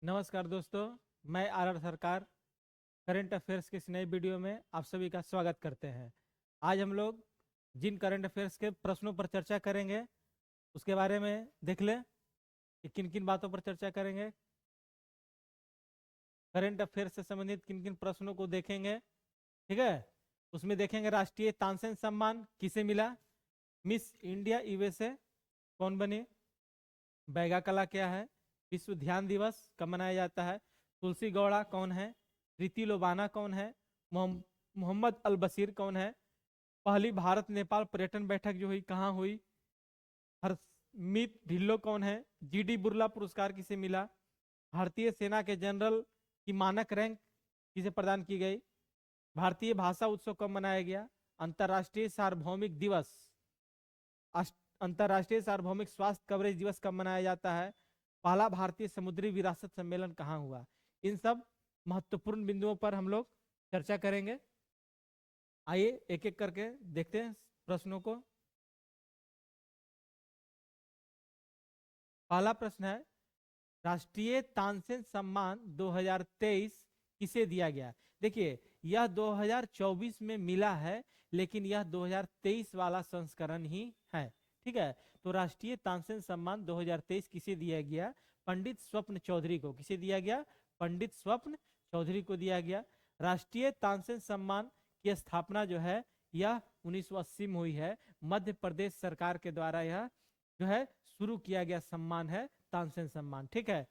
नमस्कार दोस्तों, मैं आर सरकार करंट अफेयर्स के इस नए वीडियो में आप सभी का स्वागत करते हैं। आज हम लोग जिन करंट अफेयर्स के प्रश्नों पर चर्चा करेंगे उसके बारे में देख लें कि किन किन बातों पर चर्चा करेंगे। करंट अफेयर्स से संबंधित किन किन प्रश्नों को देखेंगे, ठीक है। उसमें देखेंगे राष्ट्रीय तानसेन सम्मान किसे मिला, मिस इंडिया यूएसए कौन बनी, बैगा कला क्या है, विश्व ध्यान दिवस कब मनाया जाता है, तुलसी गौड़ा कौन है, प्रीति लोबाना कौन है, मोहम्मद अल बशीर कौन है, पहली भारत नेपाल पर्यटन बैठक जो हुई कहाँ हुई, हरमीत ढिल्लो कौन है, जीडी बुर्ला पुरस्कार किसे मिला, भारतीय सेना के जनरल की मानक रैंक किसे प्रदान की गई, भारतीय भाषा उत्सव कब मनाया गया, अंतर्राष्ट्रीय सार्वभौमिक दिवस अंतर्राष्ट्रीय सार्वभौमिक स्वास्थ्य कवरेज दिवस कब मनाया जाता है, पहला भारतीय समुद्री विरासत सम्मेलन कहाँ हुआ। इन सब महत्वपूर्ण बिंदुओं पर हम लोग चर्चा करेंगे। आइए एक एक करके देखते हैं प्रश्नों को। पहला प्रश्न है, राष्ट्रीय तानसेन सम्मान 2023 किसे दिया गया। देखिए, यह 2024 में मिला है, लेकिन यह 2023 वाला संस्करण ही है, ठीक है। तो राष्ट्रीय तानसेन सम्मान 2023 किसे दिया गया, पंडित स्वप्न चौधरी को। किसे दिया गया, पंडित स्वप्न चौधरी को दिया गया। राष्ट्रीय तानसेन सम्मान की स्थापना जो है यह 1980 में हुई है। मध्य प्रदेश सरकार के द्वारा यह जो है शुरू किया गया सम्मान है, तानसेन सम्मान, ठीक है,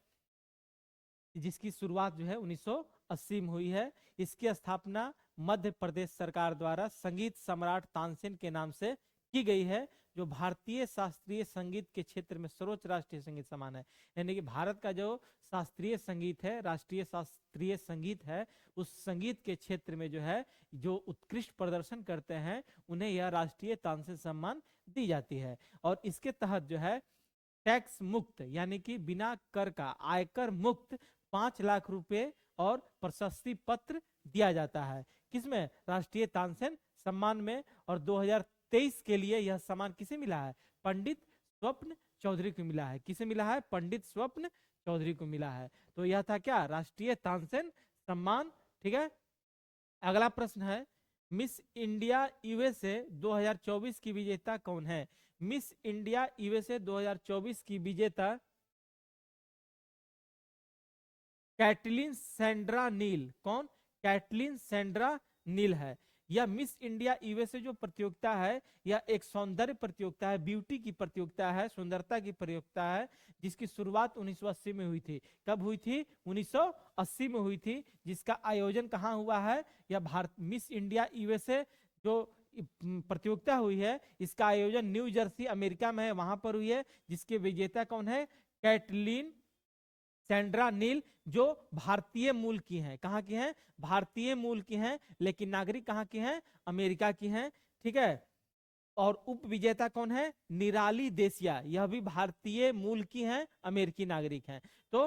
जिसकी शुरुआत जो है 1980 में हुई है। इसकी स्थापना मध्य प्रदेश सरकार द्वारा संगीत सम्राट तानसेन के नाम से की गई है, जो भारतीय शास्त्रीय संगीत के क्षेत्र में सर्वोच्च राष्ट्रीय संगीत सम्मान है। यानी कि भारत का जो शास्त्रीय संगीत है, राष्ट्रीय शास्त्रीय संगीत है, उस संगीत के क्षेत्र में जो है जो उत्कृष्ट प्रदर्शन करते हैं उन्हें यह राष्ट्रीय तानसेन सम्मान दी जाती है। और इसके तहत जो है टैक्स मुक्त यानी कि बिना कर का आयकर मुक्त 5 लाख रुपए और प्रशस्ति पत्र दिया जाता है। किसमें, राष्ट्रीय तानसेन सम्मान में। और 2023 के लिए यह सम्मान किसे मिला है, पंडित स्वप्न चौधरी को मिला है। किसे मिला है, पंडित स्वप्न चौधरी को मिला है। तो यह था क्या, राष्ट्रीय तानसेन सम्मान, ठीक है। अगला प्रश्न है, मिस इंडिया यूएसए 2024 की विजेता कौन है। मिस इंडिया यूएसए 2024 की विजेता कैटलिन सैंड्रा नील। कौन, कैटलिन सैंड्रा नील है। यह मिस इंडिया यूएसए जो प्रतियोगिता है यह एक सौंदर्य प्रतियोगिता है, ब्यूटी की प्रतियोगिता है, सुंदरता की प्रतियोगिता है, जिसकी शुरुआत 1980 में हुई थी। कब हुई थी, 1980 में हुई थी। जिसका आयोजन कहाँ हुआ है, यह भारत मिस इंडिया यूएसए जो प्रतियोगिता हुई है इसका आयोजन न्यू जर्सी अमेरिका में है, वहां पर हुई है। जिसके विजेता कौन है, कैटलिन सैंड्रा नील, जो भारतीय मूल की हैं। कहाँ की हैं, भारतीय मूल की हैं, लेकिन नागरिक कहाँ की हैं, अमेरिका की हैं, ठीक है। और उप विजेता कौन है, निराली देसिया, यह भी भारतीय मूल की हैं, अमेरिकी नागरिक हैं। तो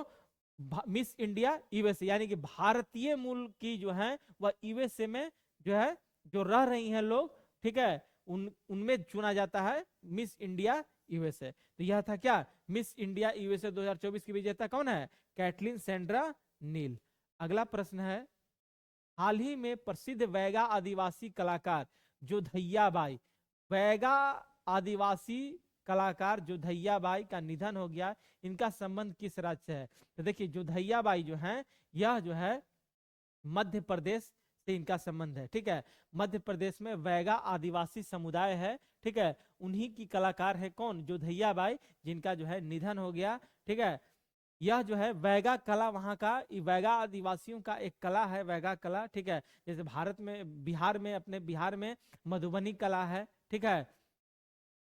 मिस इंडिया यूएसए यानी कि भारतीय मूल की जो है वह यूएसए में जो है जो रह रही हैं लोग, ठीक है, उनमें चुना जाता है मिस इंडिया यूएसए। तो यह था क्या, मिस इंडिया यूएसए 2024 की विजेता कौन है, कैटलिन सैंड्रा नील। अगला प्रश्न है, हाल ही में प्रसिद्ध वैगा आदिवासी कलाकार जोधैया बाई, वैगा आदिवासी कलाकार जोधैया बाई का निधन हो गया, इनका संबंध किस राज्य से है। तो देखिए जोधैया बाई जो है यह जो है मध्य प्रदेश से इनका संबंध है, ठीक है। मध्य प्रदेश में वैगा आदिवासी समुदाय है, ठीक है। उन्हीं की कलाकार है कौन, जोधैया बाई, जिनका जो है निधन हो गया, ठीक है। यह जो है वैगा कला वहां का वैगा आदिवासियों का एक कला है, वैगा कला, ठीक है। जैसे भारत में बिहार में अपने बिहार में मधुबनी कला है, ठीक है,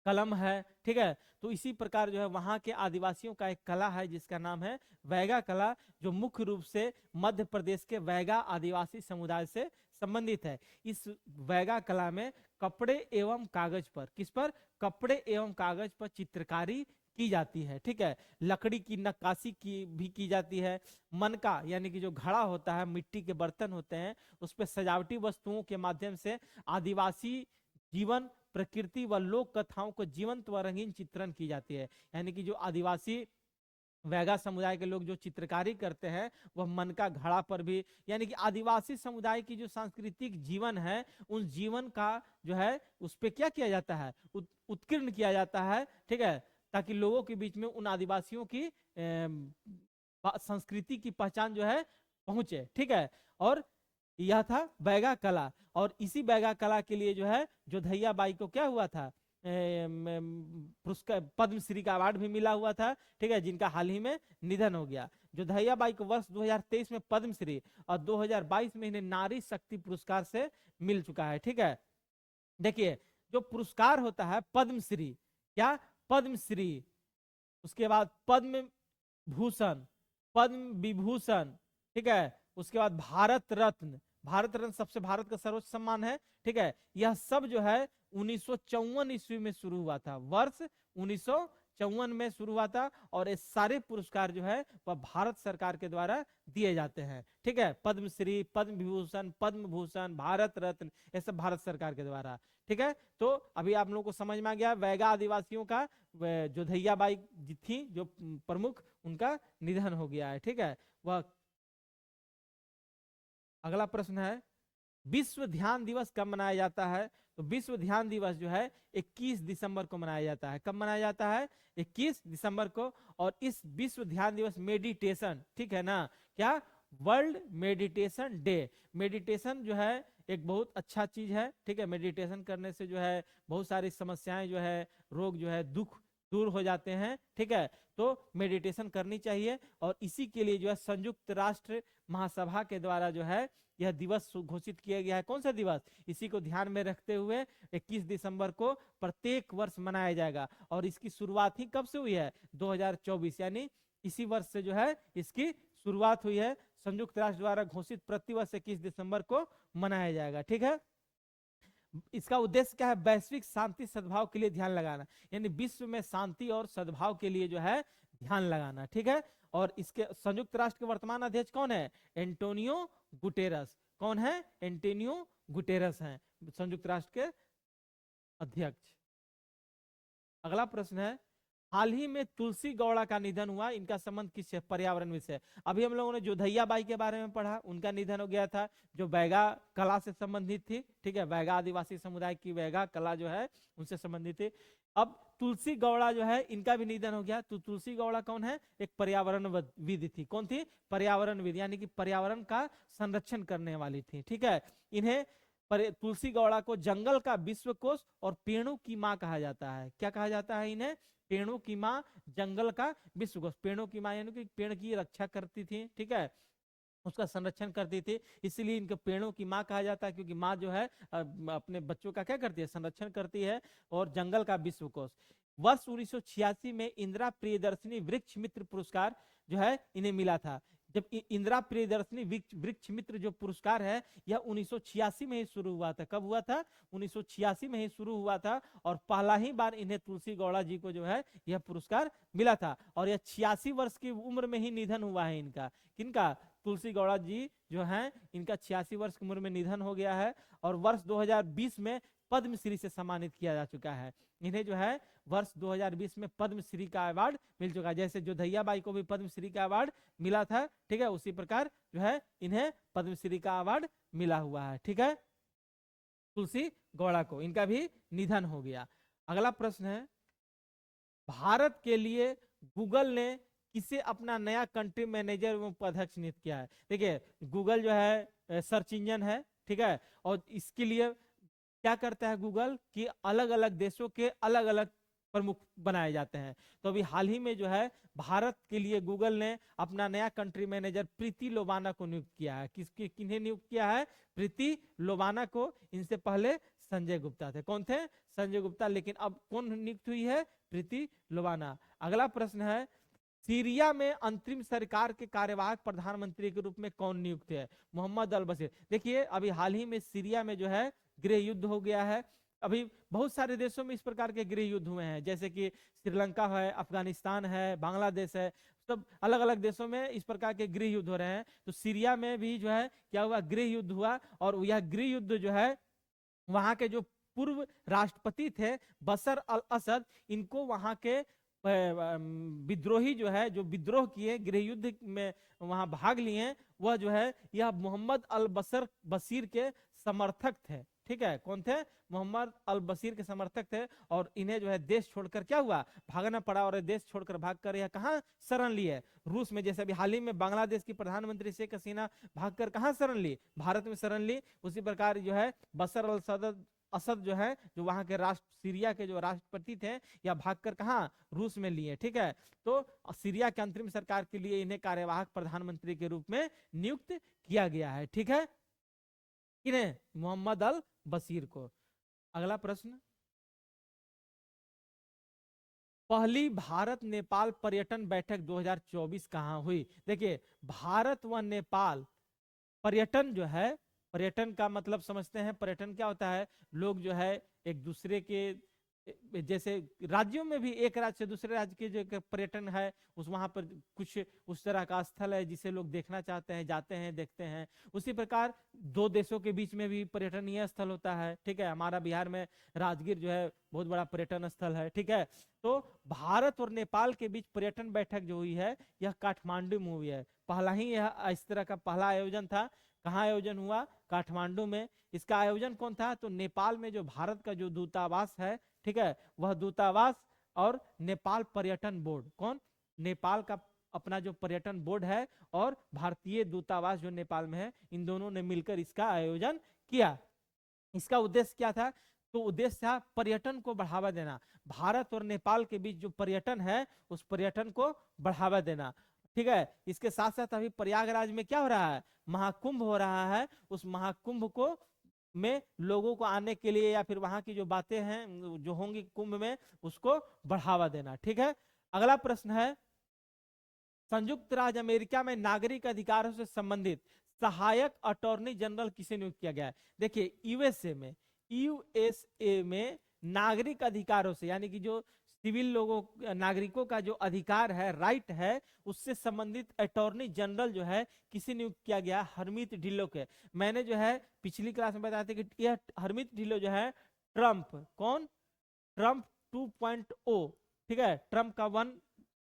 कलम है, ठीक है। तो इसी प्रकार जो है वहां के आदिवासियों का एक कला है जिसका नाम है वैगा कला, जो मुख्य रूप से मध्य प्रदेश के वैगा आदिवासी समुदाय से संबंधित है। इस वैगा कला में कपड़े एवं कागज पर, किस पर, कपड़े एवं कागज पर चित्रकारी की जाती है, ठीक है। लकड़ी की नक्काशी की जाती है। मनका यानी कि जो घड़ा होता है, मिट्टी के बर्तन होते हैं, उस पर सजावटी वस्तुओं के माध्यम से आदिवासी जीवन, प्रकृति व लोक कथाओं को जीवंत व रंगीन चित्रण की जाती है। यानी कि जो आदिवासी वैगा समुदाय के लोग जो चित्रकारी करते हैं वह मन का घड़ा पर भी, यानी कि आदिवासी समुदाय की जो सांस्कृतिक जीवन है उन जीवन का जो है उस पे क्या किया जाता है, उत्कीर्ण किया जाता है, ठीक है, ताकि लोगों के बीच में उन आदिवासियों की संस्कृति की पहचान जो है पहुंचे, ठीक है। और यह था बैगा कला, और इसी बैगा कला के लिए जो है जोधैया बाई को क्या हुआ था, पुरस्कार पद्मश्री का अवार्ड भी मिला हुआ था, ठीक है, जिनका हाल ही में निधन हो गया। जोधैया बाई को वर्ष 2023 में पद्मश्री और 2022 में इन्हें नारी शक्ति पुरस्कार से मिल चुका है, ठीक है। देखिए जो पुरस्कार होता है पद्मश्री, क्या पद्मश्री, उसके बाद पद्म भूषण, पद्म विभूषण, ठीक है, उसके बाद भारत रत्न, भारत रत्न सबसे भारत का सर्वोच्च सम्मान है, ठीक है। यह सब जो है 1954 ईस्वी में शुरू हुआ था, वर्ष 1954 में शुरू हुआ था, और ये सारे पुरस्कार जो है वह भारत सरकार के द्वारा दिए जाते हैं, ठीक है। पद्मश्री, पद्म विभूषण, पद्म भूषण, भारत रत्न, ये सब भारत सरकार के द्वारा, ठीक है। तो अभी आप लोगों को समझ में आ गया वैगा आदिवासियों का, जोधैया बाई थी जो प्रमुख, उनका निधन हो गया है, ठीक है। वह अगला प्रश्न है विश्व ध्यान दिवस कब मनाया जाता है, तो विश्व ध्यान दिवस जो है 21 दिसंबर को मनाया जाता है। कब मनाया जाता है, 21 दिसंबर को। और इस विश्व ध्यान दिवस मेडिटेशन, ठीक है ना, क्या वर्ल्ड मेडिटेशन डे, मेडिटेशन जो है एक बहुत अच्छा चीज है, ठीक है। मेडिटेशन करने से जो है बहुत सारी समस्याएं जो है, रोग जो है, दुख दूर हो जाते हैं, ठीक है। तो मेडिटेशन करनी चाहिए, और इसी के लिए जो है संयुक्त राष्ट्र महासभा के द्वारा जो है यह दिवस घोषित किया गया है। कौन सा दिवस, इसी को ध्यान में रखते हुए 21 दिसंबर को प्रत्येक वर्ष मनाया जाएगा। और इसकी शुरुआत ही कब से हुई है, 2024, यानी इसी वर्ष से जो है इसकी शुरुआत हुई है। संयुक्त राष्ट्र द्वारा घोषित प्रतिवर्ष 21 दिसंबर को मनाया जाएगा, ठीक है। इसका उद्देश्य क्या है, वैश्विक शांति सद्भाव के लिए ध्यान लगाना, यानी विश्व में शांति और सद्भाव के लिए जो है ध्यान लगाना, ठीक है। और इसके संयुक्त राष्ट्र के वर्तमान अध्यक्ष कौन है, एंटोनियो गुटेरस, कौन है, एंटोनियो गुटेरस हैं संयुक्त राष्ट्र के अध्यक्ष। अगला प्रश्न है हाल ही में तुलसी गौड़ा का निधन हुआ, इनका संबंध किससे, पर्यावरण विषय। अभी हम लोगों ने जोधैया बाई के बारे में पढ़ा, उनका निधन हो गया था, जो बैगा कला से संबंधित थी, ठीक है, बैगा आदिवासी समुदाय की बैगा कला जो है उनसे संबंधित थी। अब तुलसी गौड़ा जो है इनका भी निधन हो गया। तो तुलसी गौड़ा कौन है, एक पर्यावरणविद थी, कौन थी, पर्यावरणविद, यानी कि पर्यावरण का संरक्षण करने वाली थी, ठीक है। इन्हें तुलसी गौड़ा को जंगल का विश्व कोश और पेड़ों की माँ कहा जाता है। क्या कहा जाता है इन्हें, पेड़ों की माँ, जंगल का विश्व कोश, पेड़ों की माँ यानी कि पेड़ की रक्षा करती थी, ठीक है, उसका संरक्षण करती थी, इसलिए इनको पेड़ों की माँ कहा जाता है, क्योंकि माँ जो है अपने बच्चों का क्या करती है, संरक्षण करती है। और जंगल का विश्व कोश। वर्ष 1986 में इंदिरा प्रियदर्शनी वृक्ष मित्र पुरस्कार जो है इन्हें मिला था। जब इंदिरा प्रियदर्शनी वृक्ष मित्र जो पुरस्कार है यह 1986 में ही शुरू हुआ था। कब हुआ था, 1986 में ही शुरू हुआ था, और पहला ही बार इन्हें तुलसी गौड़ा जी को जो है यह पुरस्कार मिला था। और यह 86 वर्ष की उम्र में ही निधन हुआ है इनका, किनका, तुलसी गौड़ा जी जो हैं इनका 86 वर्ष की उम्र में निधन हो गया है। और वर्ष 2020 में पद्मश्री से सम्मानित किया जा चुका है। इन्हें जो है वर्ष 2020 में पद्मश्री का अवार्ड मिल चुका है। जैसे जोधैया बाई को भी पद्मश्री का अवार्ड मिला था, ठीक है, उसी प्रकार जो है इन्हें पद्मश्री का अवार्ड मिला हुआ है, ठीक है। तुलसी गौड़ा को इनका भी निधन हो गया। अगला प्रश्न है भारत के लिए गूगल ने किसे अपना नया कंट्री मैनेजर एवं उपाध्यक्ष नियुक्त किया है। देखिए गूगल जो है सर्च इंजन है, ठीक है, और इसके लिए क्या करता है गूगल कि अलग अलग देशों के अलग अलग प्रमुख बनाए जाते हैं। तो अभी हाल ही में जो है भारत के लिए गूगल ने अपना नया कंट्री मैनेजर प्रीति लोबाना को नियुक्त किया है। किन्हें नियुक्त किया है, प्रीति लोबाना को। इनसे पहले संजय गुप्ता थे, कौन थे, संजय गुप्ता, लेकिन अब कौन नियुक्त हुई है, प्रीति लोबाना। अगला प्रश्न है सीरिया में अंतरिम सरकार के कार्यवाहक प्रधानमंत्री के रूप में कौन नियुक्त है, मोहम्मद अल बशीर। देखिए अभी हाल ही में सीरिया में जो है गृह युद्ध हो गया है। अभी बहुत सारे देशों में इस प्रकार के गृह युद्ध हुए हैं, जैसे कि श्रीलंका है, अफगानिस्तान है, बांग्लादेश है, सब अलग अलग देशों में इस प्रकार के गृह युद्ध हो रहे हैं। तो सीरिया में भी जो है क्या हुआ, गृह युद्ध हुआ। और यह गृह युद्ध जो है वहां के जो पूर्व राष्ट्रपति थे बशर अल असद, इनको वहां के विद्रोही जो है, जो विद्रोह किए, गृह युद्ध में वहां भाग लिए, वह जो है यह मोहम्मद अल बशीर के समर्थक थे। ठीक है, कौन थे? मोहम्मद अल बशीर के समर्थक थे। और इन्हें जो है देश छोड़कर क्या हुआ, भागना पड़ा। और देश छोड़कर भागकर यह कहाँ शरण लिए? रूस में। जैसे अभी हाल ही में बांग्लादेश की प्रधानमंत्री शेख हसीना भागकर कहाँ शरण ली? भारत में शरण ली। उसी प्रकार जो है बशर अल असद जो है, जो वहां के सीरिया के जो राष्ट्रपति थे, या भागकर कहाँ? रूस में लिए। ठीक है, तो सीरिया के अंतरिम सरकार के लिए इन्हें कार्यवाहक प्रधानमंत्री के रूप में नियुक्त किया गया है। ठीक है, किन्हें? मोहम्मद अल बशीर को। अगला प्रश्न, पहली भारत नेपाल पर्यटन बैठक 2024 कहां हुई? देखिए, भारत व नेपाल पर्यटन जो है, पर्यटन का मतलब समझते हैं, पर्यटन क्या होता है? लोग जो है एक दूसरे के, जैसे राज्यों में भी एक राज्य से दूसरे राज्य के जो पर्यटन है, उस वहां पर कुछ उस तरह का स्थल है जिसे लोग देखना चाहते हैं, जाते हैं, देखते हैं। उसी प्रकार दो देशों के बीच में भी पर्यटनीय स्थल होता है। ठीक है, हमारा बिहार में राजगीर जो है बहुत बड़ा पर्यटन स्थल है। ठीक है, तो भारत और नेपाल के बीच पर्यटन बैठक जो हुई है, यह काठमांडू में हुई है। पहला ही यह इस तरह का पहला आयोजन था। कहाँ आयोजन हुआ? काठमांडू में। इसका आयोजन कौन था? तो नेपाल में जो भारत का जो दूतावास है, ठीक है, वह दूतावास और नेपाल पर्यटन बोर्ड, कौन? नेपाल का अपना जो पर्यटन बोर्ड है और भारतीय दूतावास जो नेपाल में है, इन दोनों ने मिलकर इसका आयोजन किया। इसका उद्देश्य क्या था? तो उद्देश्य था पर्यटन को बढ़ावा देना। भारत और नेपाल के बीच जो पर्यटन है, उस पर्यटन को बढ़ावा देना। ठीक है, इसके साथ साथ अभी प्रयागराज में क्या हो रहा है? महाकुंभ हो रहा है। उस महाकुंभ को में लोगों को आने के लिए, या फिर वहां की जो बातें हैं जो होंगी कुंभ में, उसको बढ़ावा देना। ठीक है, अगला प्रश्न है, संयुक्त राज्य अमेरिका में नागरिक अधिकारों से संबंधित सहायक अटॉर्नी जनरल किसे नियुक्त किया गया है? देखिए, यूएसए में नागरिक अधिकारों से, यानी कि जो सिविल लोगों, नागरिकों का जो अधिकार है, राइट है, उससे संबंधित अटॉर्नी जनरल जो है किसे नियुक्त किया गया? हरमीत ढिल्लो के। मैंने जो है पिछली क्लास में बताया था कि यह हरमीत ढिल्लो जो है ट्रंप, कौन? ट्रंप 2.0। ठीक है, ट्रंप का 1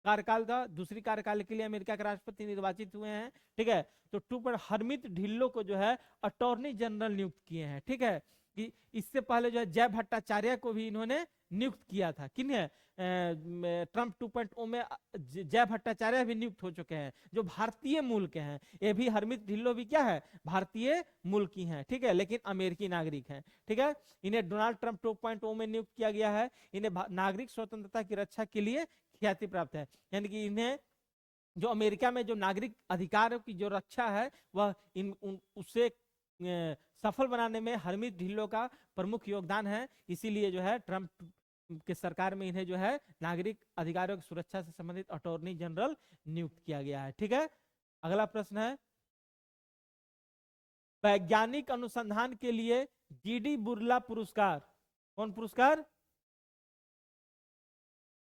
कार्यकाल था, दूसरी कार्यकाल के लिए अमेरिका के राष्ट्रपति निर्वाचित हुए हैं। ठीक है, तो हरमीत ढिल्लो को जो है अटॉर्नी जनरल नियुक्त किए हैं। ठीक है, कि इससे पहले जो है जय भट्टाचार्य को भी इन्होंने नियुक्त किया था। किन्हें? ट्रंप 2.0 में जय भट्टाचार्य भी नियुक्त हो चुके हैं, जो भारतीय मूल के हैं। ये भी हरमीत ढिल्लो भी क्या है? भारतीय मूल की हैं। ठीक है, लेकिन अमेरिकी नागरिक हैं। ठीक है, इन्हें डोनाल्ड ट्रंप 2.0 में नियुक्त किया गया है। इन्हें नागरिक स्वतंत्रता की रक्षा के लिए ख्याति प्राप्त है। यानी कि इन्हें जो अमेरिका में जो नागरिक अधिकारों की जो रक्षा है, वह उससे सफल बनाने में हरमीत ढिल्लो का प्रमुख योगदान है। इसीलिए जो है ट्रंप के सरकार में इन्हें जो है नागरिक अधिकारों की सुरक्षा से संबंधित अटॉर्नी जनरल नियुक्त किया गया है। ठीक है, अगला प्रश्न है, वैज्ञानिक अनुसंधान के लिए जीडी बिरला पुरस्कार, कौन पुरस्कार?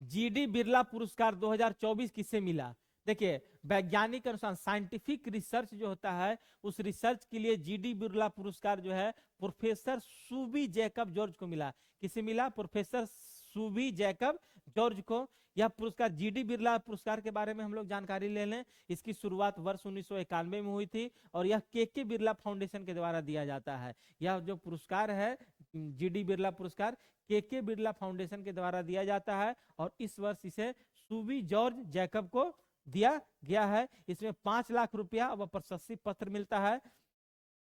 जीडी बिरला पुरस्कार 2024 किसे मिला? देखिए, वैज्ञानिक अनुसार साइंटिफिक रिसर्च जो होता है, उस रिसर्च के लिए जीडी बिरला पुरस्कार जो है प्रोफेसर सुबी जैकब जॉर्ज को मिला। किसे मिला? प्रोफेसर सुबी जैकब जॉर्ज को। यह पुरस्कार, जीडी बिरला पुरस्कार के बारे में हम लोग जानकारी ले लें। इसकी शुरुआत वर्ष 1991 में हुई थी और यह के बिरला फाउंडेशन के द्वारा दिया जाता है। यह जो पुरस्कार है, जीडी बिरला पुरस्कार, के बिरला फाउंडेशन के द्वारा दिया जाता है और इस वर्ष इसे सुबी जॉर्ज जैकब को दिया गया है। इसमें 5 लाख रुपया व प्रशस्ति पत्र मिलता है।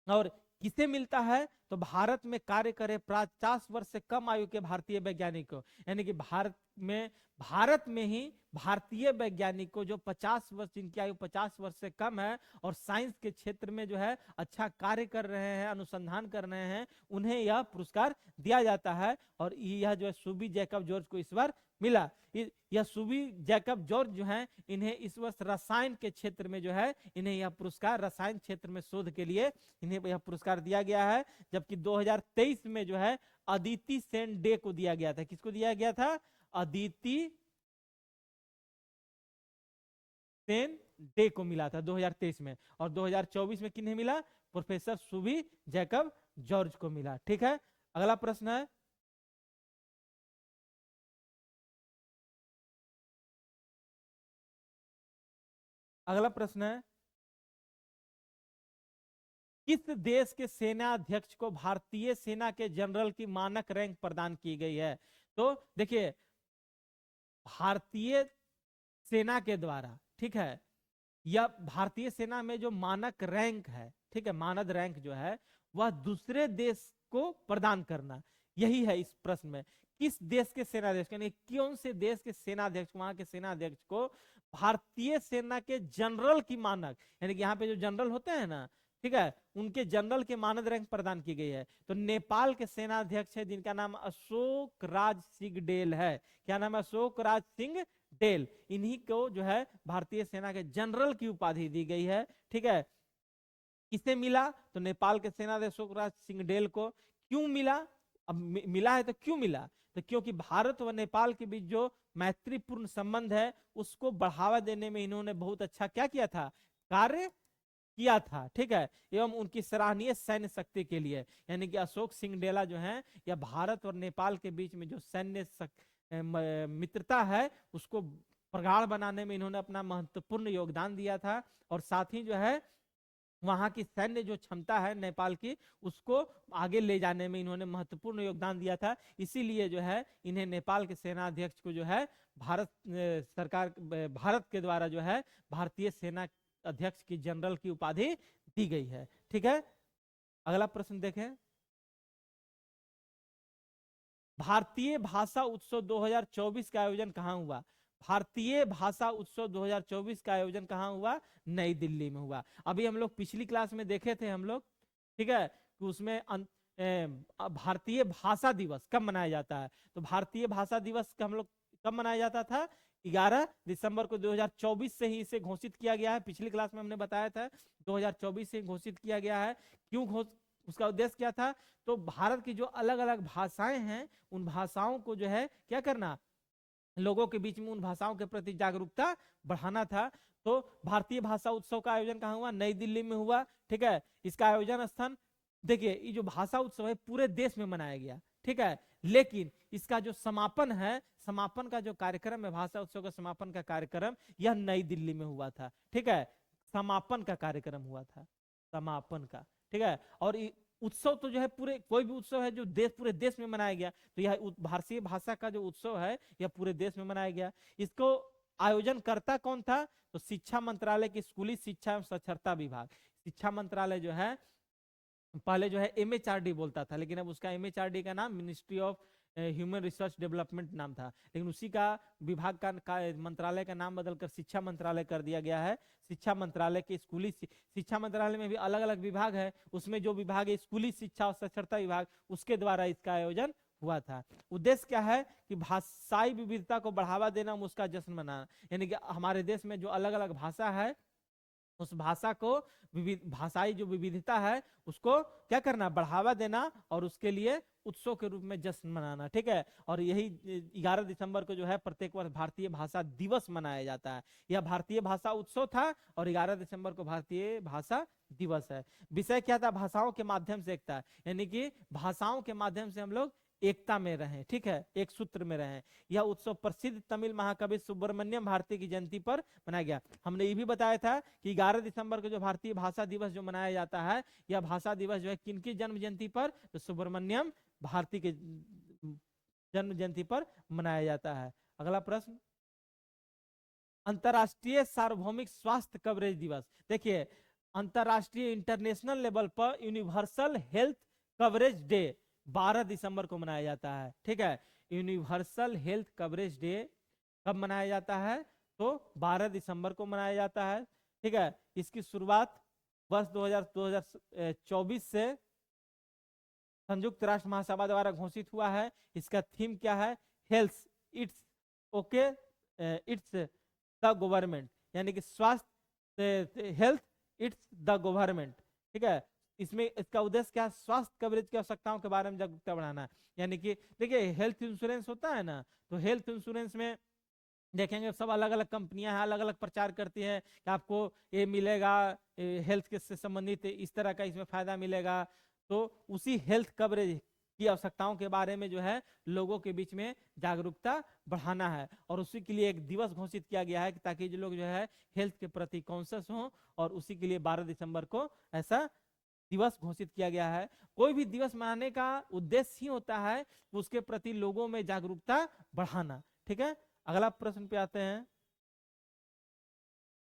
और किसे मिलता है? तो भारत में कार्य करे 50 वर्ष से कम आयु के भारतीय वैज्ञानिक को, यानी कि भारत में ही भारतीय वैज्ञानिक को जो 50 वर्ष, जिनकी आयु 50 वर्ष से कम है और साइंस के क्षेत्र में जो है अच्छा कार्य कर रहे हैं, अनुसंधान कर रहे हैं, उन्हें यह पुरस्कार दिया जाता है। और यह जो है सुबी जैकब जॉर्ज को इस बार मिला। यह सुबी जैकब जॉर्ज जो है, इन्हें इस वर्ष रसायन के क्षेत्र में जो है, इन्हें यह पुरस्कार रसायन क्षेत्र में शोध के लिए इन्हें यह पुरस्कार दिया गया है। जबकि 2023 में जो है अदिति सेन डे को दिया गया था। किसको दिया गया था? अदिति सेन डे को मिला था 2023 में। और 2024 में किन्हें मिला? प्रोफेसर सुबी जैकब जॉर्ज को मिला। ठीक है, अगला प्रश्न है, अगला प्रश्न है, किस देश के सेना अध्यक्ष को भारतीय सेना के जनरल की मानक रैंक प्रदान की गई है? तो देखिए, भारतीय सेना के द्वारा, ठीक है, या भारतीय सेना में जो मानक रैंक है, ठीक है, मानद रैंक जो है वह दूसरे देश को प्रदान करना, यही है इस प्रश्न में। किस देश के सेनाध्यक्ष, यानी कौन से देश के सेनाध्यक्ष, वहां के सेनाध्यक्ष को भारतीय सेना के जनरल की मानक, यानी कि यहाँ पे जो जनरल होते हैं ना, ठीक है, उनके जनरल के मानद रैंक प्रदान की गई है। तो नेपाल के सेनाध्यक्ष है जिनका नाम अशोक राज सिंहडेल है। क्या नाम है? अशोक राज सिंहडेल। इन्हीं को जो है भारतीय सेना के जनरल की उपाधि दी गई है, ठीक है। किसे मिला? तो नेपाल के सेनाध्यक्ष अशोक राज सिंहडेल को। क्यों मिला? अब मिला है तो क्यों मिला? तो क्योंकि भारत व नेपाल के बीच जो मैत्रीपूर्ण संबंध है उसको बढ़ावा देने में इन्होंने बहुत अच्छा क्या किया था, कार्य किया था, ठीक है, एवं उनकी सराहनीय सैन्य शक्ति के लिए, यानी कि अशोक सिंहडेला जो है, या भारत और नेपाल के बीच में जो सैन्य मित्रता है उसको प्रगाढ़ बनाने में इन्होंने अपना महत्वपूर्ण योगदान दिया था। और साथ ही जो है वहां की सैन्य जो क्षमता है नेपाल की, उसको आगे ले जाने में इन्होंने महत्वपूर्ण योगदान दिया था। इसीलिए जो है इन्हें नेपाल के सेनाध्यक्ष को जो है भारत सरकार, भारत के द्वारा जो है भारतीय सेना अध्यक्ष की जनरल की उपाधि दी गई है, ठीक है। अगला प्रश्न देखें, भारतीय भाषा उत्सव 2024 का आयोजन कहाँ हुआ? भारतीय भाषा उत्सव 2024 का आयोजन कहाँ हुआ? नई दिल्ली में हुआ। अभी हम लोग पिछली क्लास में देखे थे हम लोग, ठीक है, कि उसमें भारतीय भाषा दिवस कब मनाया जाता है? तो भारतीय भाषा दिवस का हम लोग कब मनाया जाता था? 11 दिसंबर को 2024 से ही इसे घोषित किया गया है। पिछली क्लास में हमने बताया था 2024 से घोषित किया गया है। क्यों उसका उद्देश्य क्या था? तो भारत की जो अलग अलग भाषाएं हैं उन भाषाओं को जो है क्या करना, लोगों के बीच में उन भाषाओं के प्रति जागरूकता बढ़ाना था। तो भारतीय भाषा उत्सव का आयोजन कहाँ हुआ? नई दिल्ली में हुआ, ठीक है। इसका आयोजन स्थान देखिए, ये जो भाषा उत्सव है पूरे देश में मनाया गया, ठीक है, लेकिन इसका जो समापन है, समापन का जो कार्यक्रम है, भाषा उत्सव का समापन का कार्यक्रम, यह नई दिल्ली में हुआ था, ठीक है। समापन का कार्यक्रम हुआ था, समापन का, ठीक है। और उत्सव तो जो है पूरे, कोई भी उत्सव है जो पूरे देश में मनाया गया, तो यह भारतीय भाषा का जो उत्सव है यह पूरे देश में मनाया गया। इसको आयोजन करता कौन था? तो शिक्षा मंत्रालय की स्कूली शिक्षा एवं साक्षरता विभाग। शिक्षा मंत्रालय जो है पहले जो है MHRD बोलता था, लेकिन अब उसका MHRD का नाम ministry of human research development नाम था, लेकिन उसी का विभाग का मंत्रालय का नाम बदलकर शिक्षा मंत्रालय कर दिया गया है। शिक्षा मंत्रालय के स्कूली शिक्षा मंत्रालय में भी अलग अलग विभाग है, उसमें जो विभाग है स्कूली शिक्षा और साक्षरता विभाग, उसके द्वारा इसका आयोजन हुआ था। उद्देश्य क्या है? कि भाषाई विविधता को बढ़ावा देना, उसका जश्न मनाना, यानी कि हमारे देश में जो अलग अलग भाषा है उस भाषा को, भाषाई जो विविधता है उसको क्या करना, बढ़ावा देना, और उसके लिए उत्सव के रूप में जश्न मनाना, ठीक है। और यही 11 दिसंबर को जो है प्रत्येक वर्ष भारतीय भाषा दिवस मनाया जाता है। यह भारतीय भाषा उत्सव था और 11 दिसंबर को भारतीय भाषा दिवस है। विषय क्या था? भाषाओं के माध्यम से एकता, यानी कि भाषाओं के माध्यम से हम लोग एकता में रहें, ठीक है, एक सूत्र में रहें। यह उत्सव प्रसिद्ध तमिल महाकवि सुब्रमण्यम भारती की जयंती पर मनाया गया। हमने ये भी बताया था कि 11 दिसंबर को जो भारतीय भाषा दिवस जो मनाया जाता है, यह भाषा दिवस जो है किनकी जन्म जयंती पर? तो सुब्रमण्यम भारती के जन्म जयंती पर मनाया जाता है। अगला प्रश्न, अंतरराष्ट्रीय सार्वभौमिक स्वास्थ्य कवरेज दिवस। देखिए, अंतरराष्ट्रीय इंटरनेशनल लेवल पर यूनिवर्सल हेल्थ कवरेज डे 12 दिसंबर को मनाया जाता है, ठीक है। यूनिवर्सल हेल्थ कवरेज डे कब मनाया जाता है? तो 12 दिसंबर को मनाया जाता है, ठीक है। इसकी शुरुआत वर्ष 2024 से संयुक्त राष्ट्र महासभा द्वारा घोषित हुआ है। इसका थीम क्या है? Health it's okay it's the government, यानी कि स्वास्थ्य, हेल्थ इट्स द गवर्नमेंट, ठीक है। इसमें इसका उद्देश्य क्या है? स्वास्थ्य कवरेज की आवश्यकताओं के बारे में जागरूकता बढ़ाना है। यानी कि देखिए, हेल्थ इंश्योरेंस होता है ना, तो हेल्थ इंश्योरेंस में देखेंगे सब अलग अलग कंपनियां हैं, अलग अलग प्रचार करती है कि आपको ये मिलेगा, हेल्थ के से संबंधित इस तरह का इसमें फायदा मिलेगा। तो उसी हेल्थ कवरेज की आवश्यकताओं के बारे में जो है लोगों के बीच में जागरूकता बढ़ाना है। और उसी के लिए एक दिवस घोषित किया गया है कि ताकि जो लोग जो है हेल्थ के प्रति कॉन्शियस हों, और उसी के लिए 12 दिसंबर को ऐसा दिवस घोषित किया गया है। कोई भी दिवस मनाने का उद्देश्य ही होता है उसके प्रति लोगों में जागरूकता बढ़ाना। ठीक है, अगला प्रश्न पे आते हैं।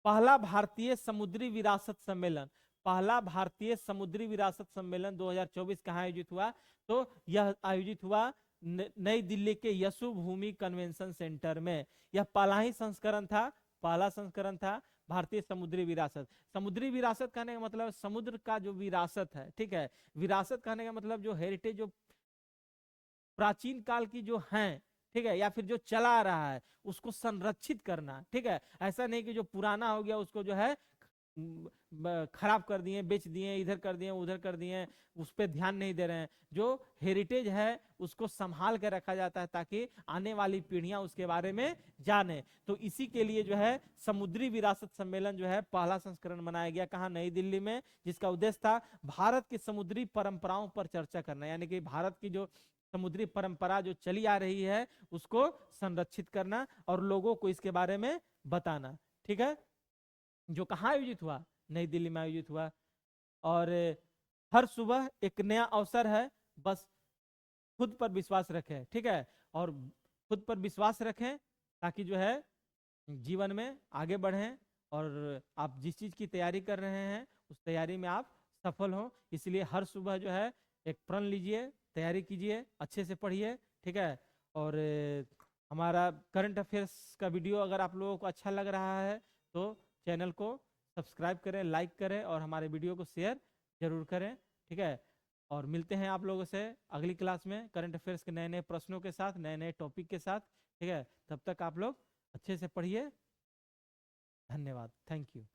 पहला भारतीय समुद्री विरासत सम्मेलन, पहला भारतीय समुद्री विरासत सम्मेलन 2024 कहाँ आयोजित हुआ? तो यह आयोजित हुआ नई दिल्ली के यशोभूमि कन्वेंशन सेंटर में। यह पहला ही संस्करण था, पहला संस्करण था भारतीय समुद्री विरासत। समुद्री विरासत कहने का मतलब समुद्र का जो विरासत है, ठीक है, विरासत कहने का मतलब जो हेरिटेज, जो प्राचीन काल की जो है, ठीक है, या फिर जो चला आ रहा है उसको संरक्षित करना। ठीक है, ऐसा नहीं कि जो पुराना हो गया उसको जो है खराब कर दिए, बेच दिए, इधर कर दिए, उधर कर दिए, उस पर ध्यान नहीं दे रहे हैं। जो हेरिटेज है उसको संभाल के रखा जाता है ताकि आने वाली पीढ़ियां उसके बारे में जाने। तो इसी के लिए जो है समुद्री विरासत सम्मेलन जो है पहला संस्करण मनाया गया, कहाँ? नई दिल्ली में, जिसका उद्देश्य था भारत की समुद्री परंपराओं पर चर्चा करना, यानी कि भारत की जो समुद्री परंपरा जो चली आ रही है उसको संरक्षित करना और लोगों को इसके बारे में बताना। ठीक है, जो कहाँ आयोजित हुआ? नई दिल्ली में आयोजित हुआ। और हर सुबह एक नया अवसर है, बस खुद पर विश्वास रखें। ठीक है, और खुद पर विश्वास रखें ताकि जो है जीवन में आगे बढ़ें, और आप जिस चीज की तैयारी कर रहे हैं उस तैयारी में आप सफल हो। इसलिए हर सुबह जो है एक प्रण लीजिए, तैयारी कीजिए, अच्छे से पढ़िए। ठीक है, और हमारा करंट अफेयर्स का वीडियो अगर आप लोगों को अच्छा लग रहा है तो चैनल को सब्सक्राइब करें, लाइक करें और हमारे वीडियो को शेयर जरूर करें। ठीक है, और मिलते हैं आप लोगों से अगली क्लास में करंट अफेयर्स के नए नए प्रश्नों के साथ, नए नए टॉपिक के साथ। ठीक है, तब तक आप लोग अच्छे से पढ़िए। धन्यवाद, थैंक यू।